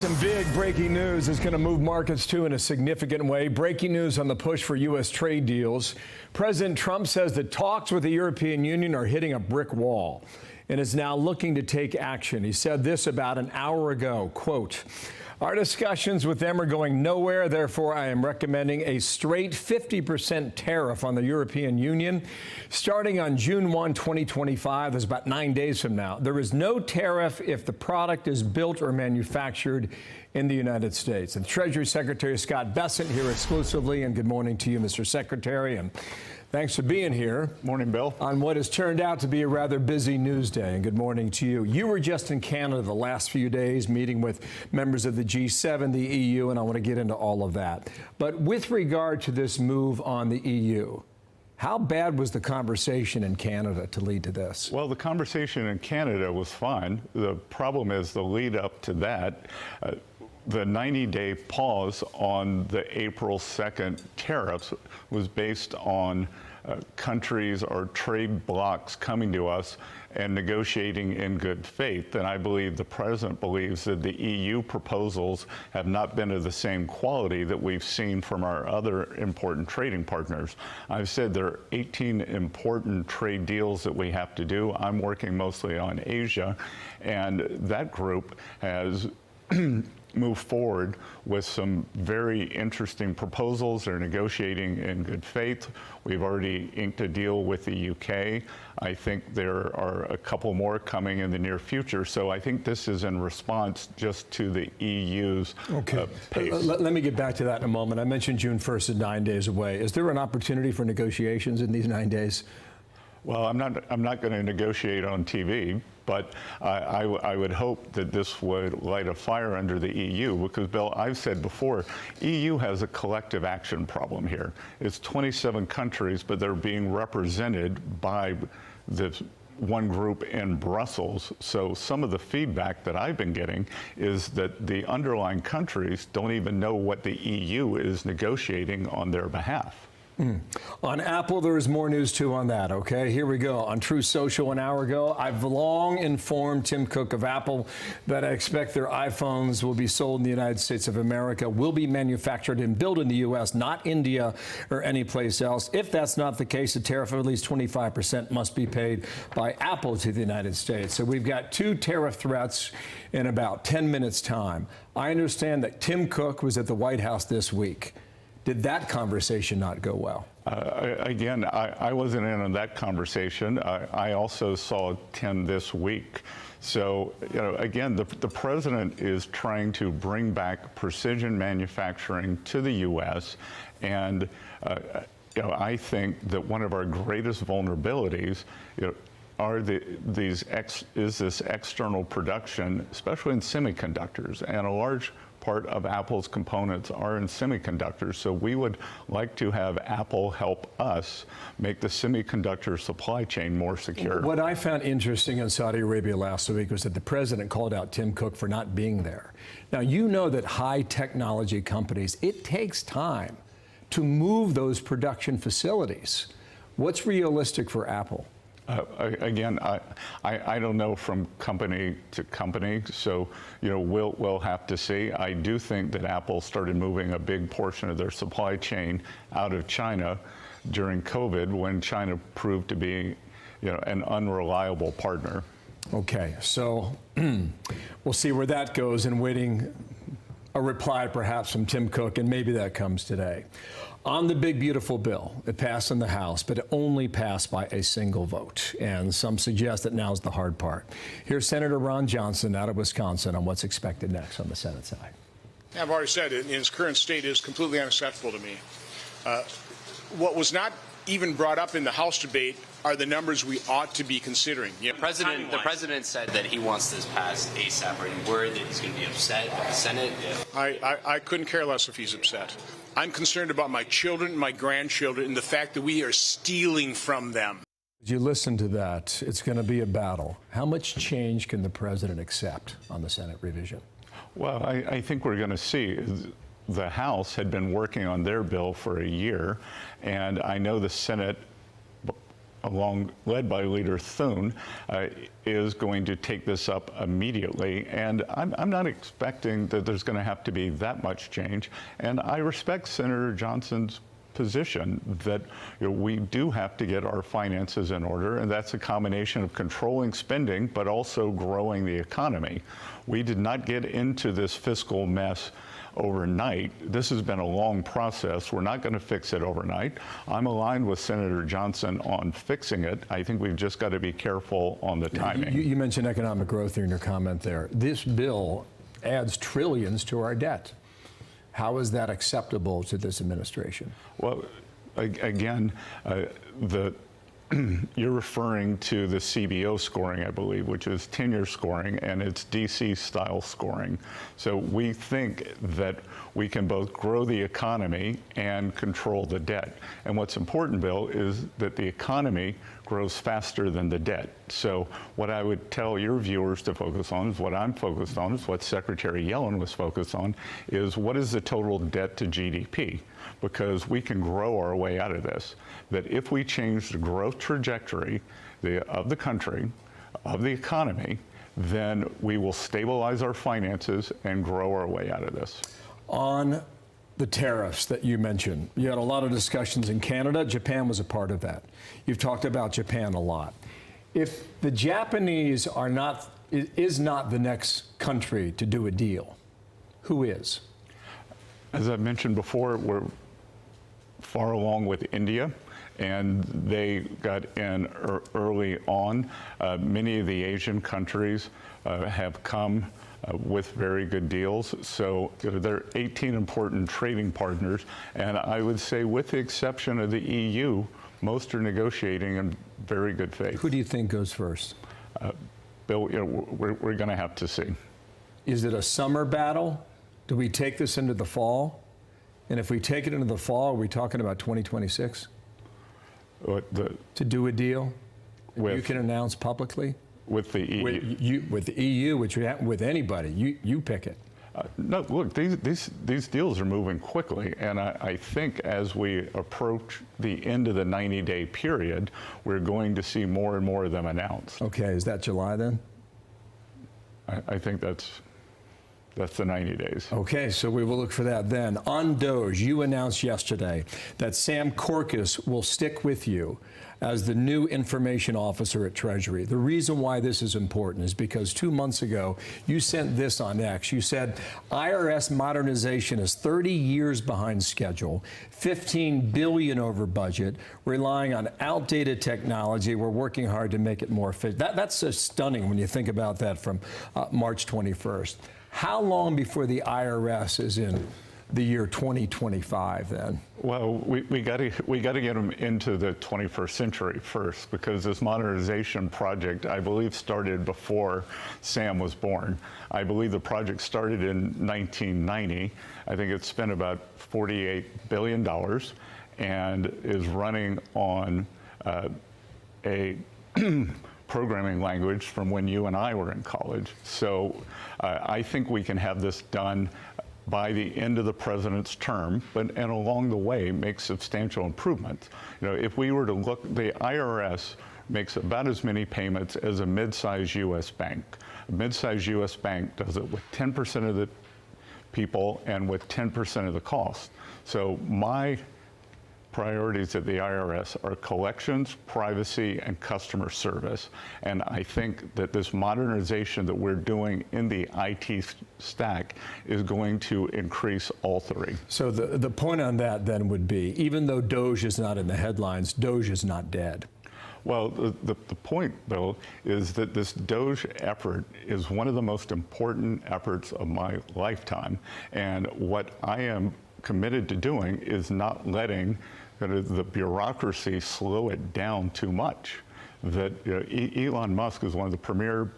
Some big breaking news is going to move markets too in a significant way. Breaking news on the push for U.S. trade deals. President Trump says that talks with the European Union are hitting a brick wall and is now looking to take action. He said this about an hour ago, quote, "Our discussions with them are going nowhere. Therefore, I am recommending a straight 50% tariff on the European Union starting on June 1, 2025. That's about 9 days from now. There is no tariff if the product is built or manufactured in the United States." And Treasury Secretary Scott Bessent here exclusively. And good morning to you, Mr. Secretary. And thanks for being here. Morning, Bill. On what has turned out to be a rather busy news day. And good morning to you. You were just in Canada the last few days meeting with members of the G7, the EU, and I want to get into all of that. But with regard to this move on the EU, how bad was the conversation in Canada to lead to this? Well, the conversation in Canada was fine. The problem is the lead up to that. The 90-day pause on the April 2nd tariffs was based on countries or trade blocs coming to us and negotiating in good faith. And I believe the president believes that the EU proposals have not been of the same quality that we've seen from our other important trading partners. I've said there are 18 important trade deals that we have to do. I'm working mostly on Asia, and that group has move forward with some very interesting proposals. They're negotiating in good faith. We've already inked a deal with the UK. I think there are a couple more coming in the near future. So I think this is in response just to the EU's pace. Let me get back to that in a moment. I mentioned June 1st is 9 days away. Is there an opportunity for negotiations in these 9 days? Well, I'm not going to negotiate on TV, but I would hope that this would light a fire under the EU, because, Bill, I've said before, EU has a collective action problem here. It's 27 countries, but they're being represented by this one group in Brussels. So some of the feedback that I've been getting is that the underlying countries don't even know what the EU is negotiating on their behalf. On Apple, there is more news, too, on that, okay? Here we go. On Truth Social an hour ago, I've long informed Tim Cook of Apple that I expect their iPhones will be sold in the United States of America, will be manufactured and built in the U.S., not India or anyplace else. If that's not the case, a tariff of at least 25% must be paid by Apple to the United States. So we've got two tariff threats in about 10 minutes' time. I understand that Tim Cook was at the White House this week. Did that conversation not go well? Again, I wasn't in on that conversation. I also saw Tim this week. So, again, the president is trying to bring back precision manufacturing to the U.S. And, I think that one of our greatest vulnerabilities, are this external production, especially in semiconductors, and a large part of Apple's components are in semiconductors. So we would like to have Apple help us make the semiconductor supply chain more secure. What I found interesting in Saudi Arabia last week was that the president called out Tim Cook for not being there. Now, you know that high technology companies, it takes time to move those production facilities. What's realistic for Apple? Again, I don't know from company to company, so we'll have to see. I do think that Apple started moving a big portion of their supply chain out of China during COVID, when China proved to be an unreliable partner. Okay, so we'll see where that goes, and waiting a reply perhaps from Tim Cook, and maybe that comes today. On the big, beautiful bill, it passed in the House, but it only passed by a single vote. And some suggest that now's the hard part. Here's Senator Ron Johnson out of Wisconsin on what's expected next on the Senate side. I've already said it, in its current state, is completely unacceptable to me. What was not even brought up in the House debate are the numbers we ought to be considering. The president said that he wants this passed ASAP. Are you worried that he's going to be upset at the Senate? I couldn't care less if he's upset. I'm concerned about my children, my grandchildren, and the fact that we are stealing from them. As you listen to that, it's going to be a battle. How much change can the president accept on the Senate revision? Well, I think we're going to see. The House had been working on their bill for a year, and I know the Senate led by Leader Thune, is going to take this up immediately. And I'm not expecting that there's going to have to be that much change. And I respect Senator Johnson's position that we do have to get our finances in order, and that's a combination of controlling spending but also growing the economy. We did not get into this fiscal mess overnight. This has been a long process. We're not going to fix it overnight. I'm aligned with Senator Johnson on fixing it. I think we've just got to be careful on the timing. You mentioned economic growth in your comment there. This bill adds trillions to our debt. How is that acceptable to this administration? Well, again, you're referring to the CBO scoring, I believe, which is tenure scoring, and it's DC style scoring. So we think that we can both grow the economy and control the debt. And what's important, Bill, is that the economy grows faster than the debt. So what I would tell your viewers to focus on is what I'm focused on, is what Secretary Yellen was focused on, is what is the total debt to GDP? Because we can grow our way out of this. That if we change the growth trajectory of the country, of the economy, then we will stabilize our finances and grow our way out of this. On the tariffs that you mentioned, you had a lot of discussions in Canada. Japan was a part of that. You've talked about Japan a lot. If the Japanese is not the next country to do a deal, who is? As I mentioned before, we're far along with India, and they got in early on. Many of the Asian countries have come with very good deals. So there are 18 important trading partners, and I would say with the exception of the EU, most are negotiating in very good faith. Who do you think goes first? Bill, we're going to have to see. Is it a summer battle? Do we take this into the fall? And if we take it into the fall, are we talking about 2026? To do a deal? You can announce publicly? With the EU? With the EU, with anybody. You pick it. No, look, these deals are moving quickly, and I think as we approach the end of the 90-day period, we're going to see more and more of them announced. Okay, is that July then? I think that's the 90 days. Okay, so we will look for that then. On DOGE, you announced yesterday that Sam Korkis will stick with you as the new information officer at Treasury. The reason why this is important is because 2 months ago, you sent this on X. You said, IRS modernization is 30 years behind schedule, $15 billion over budget, relying on outdated technology. We're working hard to make it more efficient. That's so stunning when you think about that from March 21st. How long before the IRS is in the year 2025 then? Well, we got to get them into the 21st century first, because this modernization project, I believe, started before Sam was born. I believe the project started in 1990. I think it spent about $48 billion and is running on a programming language from when you and I were in college. So I think we can have this done by the end of the president's term, and along the way make substantial improvements. You know, if we were to look, the IRS makes about as many payments as a mid-sized U.S. bank. A mid-sized U.S. bank does it with 10% of the people and with 10% of the cost. So my priorities at the IRS are collections, privacy, and customer service. And I think that this modernization that we're doing in the IT stack is going to increase all three. So the point on that then would be, even though DOGE is not in the headlines, DOGE is not dead. Well, the point, Bill, is that this DOGE effort is one of the most important efforts of my lifetime. And what I am committed to doing is not letting the bureaucracy slow it down too much. That Elon Musk is one of the premier,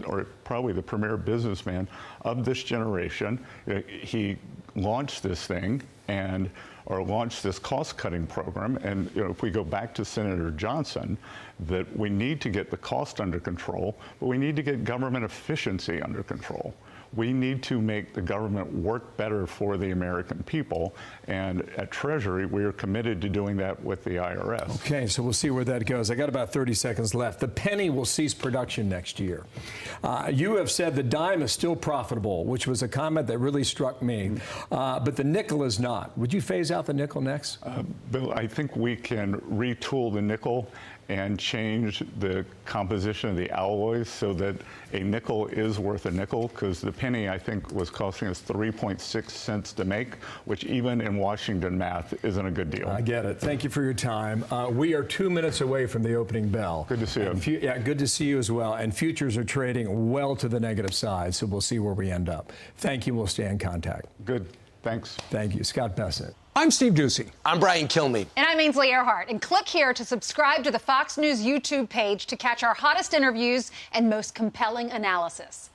or probably the premier businessman of this generation. He launched this thing or launched this cost-cutting program. And if we go back to Senator Johnson, that we need to get the cost under control, but we need to get government efficiency under control. We need to make the government work better for the American people. And at Treasury, we are committed to doing that with the IRS. Okay, so we'll see where that goes. I got about 30 seconds left. The penny will cease production next year. You have said the dime is still profitable, which was a comment that really struck me. But the nickel is not. Would you phase out the nickel next? Bill, I think we can retool the nickel and change the composition of the alloys so that a nickel is worth a nickel, because the penny, I think, was costing us 3.6 cents to make, which even in Washington math isn't a good deal. I get it. Thank you for your time. We are 2 minutes away from the opening bell. Good to see you. Yeah, good to see you as well. And futures are trading well to the negative side, so we'll see where we end up. Thank you. We'll stay in contact. Good. Thanks. Thank you. Scott Bessent. I'm Steve Ducey. I'm Brian Kilmeade. And I'm Ainsley Earhart. And click here to subscribe to the Fox News YouTube page to catch our hottest interviews and most compelling analysis.